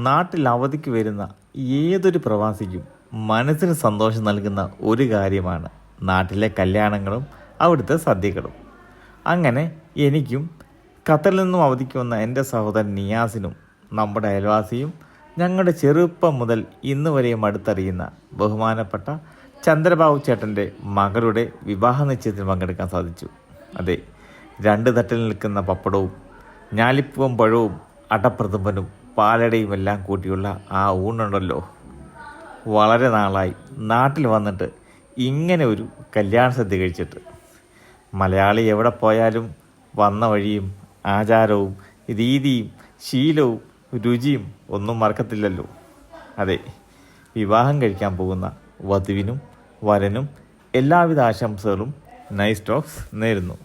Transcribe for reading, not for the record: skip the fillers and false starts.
നാട്ടിൽ അവധിക്ക് വരുന്ന ഏതൊരു പ്രവാസിക്കും മനസ്സിന് സന്തോഷം നൽകുന്ന ഒരു കാര്യമാണ് നാട്ടിലെ കല്യാണങ്ങളും അവിടുത്തെ സദ്യകളും. അങ്ങനെ എനിക്കും ഖത്തറിൽ നിന്നും അവധിക്ക് വന്ന എൻ്റെ സഹോദരൻ നിയാസിനും നമ്മുടെ അയൽവാസിയും ഞങ്ങളുടെ ചെറുപ്പം മുതൽ ഇന്ന് വരെയും അടുത്തറിയുന്ന ബഹുമാനപ്പെട്ട ചന്ദ്രബാബു ചേട്ടൻ്റെ മകളുടെ വിവാഹ നിശ്ചയത്തിൽ പങ്കെടുക്കാൻ സാധിച്ചു. അതെ, 2 തട്ടിൽ നിൽക്കുന്ന പപ്പടവും ഞാലിപ്പൂവും പഴവും അടപ്രഥമനും പാലടയും എല്ലാം കൂട്ടിയുള്ള ആ ഊണുണ്ടല്ലോ, വളരെ നാളായി നാട്ടിൽ വന്നിട്ട് ഇങ്ങനെ ഒരു കല്യാണ സദ്യ കഴിച്ചിട്ട്. മലയാളി എവിടെ പോയാലും വന്ന വഴിയും ആചാരവും രീതിയും ശീലവും രുചിയും ഒന്നും മറക്കത്തില്ലല്ലോ. അതെ, വിവാഹം കഴിക്കാൻ പോകുന്ന വധുവിനും വരനും എല്ലാവിധ ആശംസകളും നൈസ് ടോക്സ് നേരുന്നു.